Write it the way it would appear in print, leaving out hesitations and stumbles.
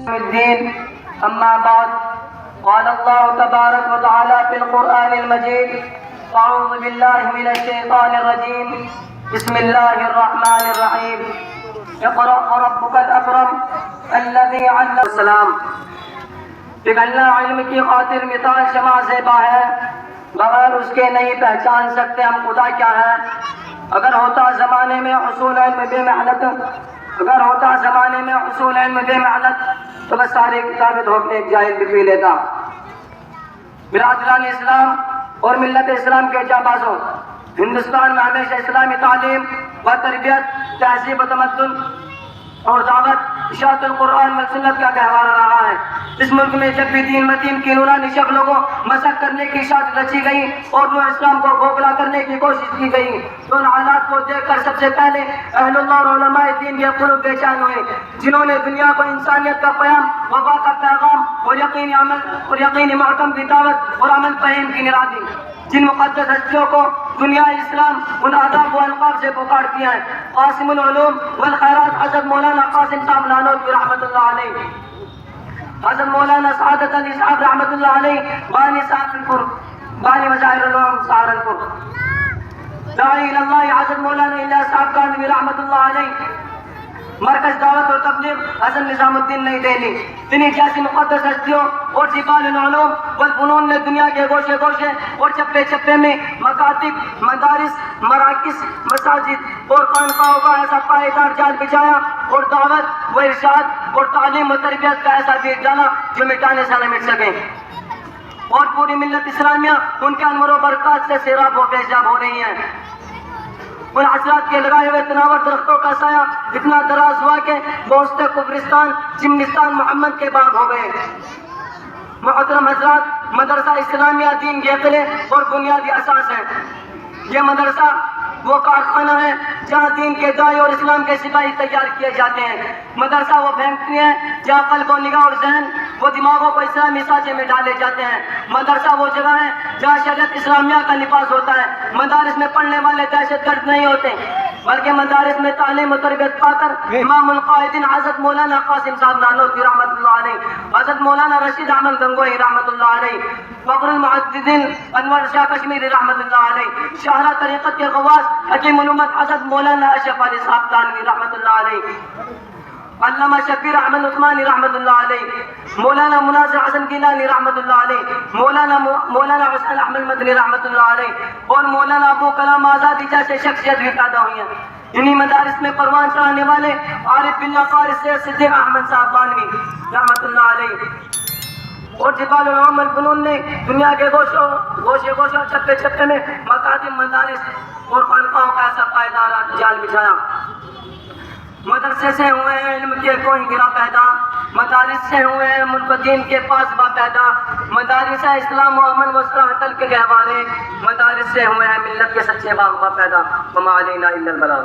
الدين أما بعد قال الله تبارك وتعالى في القرآن المجيد أعوذ بالله من الشيطان الرجيم بسم الله الرحمن الرحيم اقرأ وربك الأكرم الذي علم السلام پگھلنا علم کی خاطر مثال شمع زیبا ہے، بغیر اس کے نہیں پہچان سکتے ہم خدا کیا ہے۔ اگر ہوتا زمانے میں حصول علم بے محنت تو بس ساری کتابیں دھو کے ایک جاہل بھی پی لیتا۔ برادران اسلام اور ملت اسلام کے جانبازوں، ہندوستان میں ہمیشہ اسلامی تعلیم و تربیت، تہذیب و تمدن اور دعوت اشاعت القرآن و سنت کا گہوارہ رہا ہے۔ اس ملک میں جب بھی دین متین کی نورانی شکلوں کو مسخ کرنے کی اشاعت رچی گئی اور نور اسلام کو کھوکھلا کرنے کی کوشش کی گئی تو ان حالات کو دیکھ کر سب سے پہلے اہل اللہ اور علماء دین کے قلوب بے چین ہوئے، جنہوں نے دنیا کو انسانیت کا پیام، وفا کا پیغام اور یقینی محکم کی دعوت اور عمل فہیم کی نرا دی۔ جن مقدس ہستیوں کو دنیا اسلام ان آداب و القاب سے پکارتی ہیں، قاسم العلوم والخیرات حضرت مولانا قاسم صاحب نانوتوی رحمۃ اللہ علیہ، حضرت مولانا سعادت علی صاحب رحمۃ اللہ علیہ بانی سہارنپور، بانی مظاہر العلوم سہارنپور، داعی اللہ حضرت مولانا الیاس صاحب کانوی رحمۃ اللہ علیہ، مرکز دعوت اور تبلیغ حضرت نظام الدین نئی دہلی۔ انہیں جیسی مقدس ہستیوں اور جبال العلوم والفنون نے دنیا کے گوشے گوشے اور چپے چپے میں مکاتب، مدارس، مراکز، مساجد اور خانقاہوں کا ایسا پائیدار جال بچھایا اور دعوت و ارشاد اور تعلیم و تربیت کا ایسا بیج ڈالا جو مٹانے سے نہ مٹ سکے، اور پوری ملت اسلامیہ ان کے انوار و برکات سے سیراب و پیشاب ہو رہی ہے۔ ان حضرات کے لگائے ہوئے تناور درختوں کا سایہ اتنا دراز ہوا کہ بوسط قبرستان، چمنستان محمد کے باغ ہو گئے۔ محترم حضرات، مدرسہ اسلامیہ دین کے قلعے اور بنیادی اساس ہے۔ یہ مدرسہ وہ کارخانہ ہے جہاں دین کے داعی اور اسلام کے سپاہی تیار کیے جاتے ہیں۔ مدرسہ وہ فیکٹری ہے جہاں قلب و نگاہ اور ذہن وہ دماغوں کو اسلامی سانچے میں ڈالے جاتے ہیں۔ مدرسہ وہ جگہ ہے جہاں شریعت اسلامیہ کا لباس ہوتا ہے۔ مدارس میں پڑھنے والے دہشت گرد نہیں ہوتے، بلکہ مدارس میں تعلیم و تربیت پا کر امام القائدین حضرت مولانا قاسم صاحب نانوتوی رحمۃ اللہ علیہ، حضرت مولانا رشید احمد گنگوہی رحمۃ اللہ علیہ، فخر المحدثین انور شاہ کشمیری رحمۃ اللہ علیہ، شاہراہ طریقت کے غواث حکیم الامت حضرت مولانا اشرف علی صاحب تھانوی رحمۃ اللہ علیہ، علامہ شبیر احمد عثمانی رحمۃ اللہ علیہ، مولانا مناظر حسن گیلانی رحمۃ اللہ علیہ، مولانا حسین احمد مدنی رحمۃ اللہ علیہ اور مولانا ابو کلام آزادی جیسے شخصیت بھی پیدا ہوئی ہیں۔ انہی مدارس میں پروان چڑھانے والے عارف باللہ قاری سید صدیق احمد صاحب بانوی رحمۃ اللہ علیہ اور جبال العلوم والفنون نے دنیا کے گوشے گوشے اور چپے چپے میں مکاتب، مدارس اور خانقاہوں کا ایسا پائیدار جال بچھایا۔ مدرسے سے ہوئے ہیں علم کے کوئی گرا پیدا، مدارس سے ہوئے ہیں ملک و دین کے پاس با پیدا، مدارس اسلام و امن و صلاح کے گہوارے، مدارس سے ہوئے ہیں ملت کے سچے باغ با پیدا۔ وما علینا الا البلاغ۔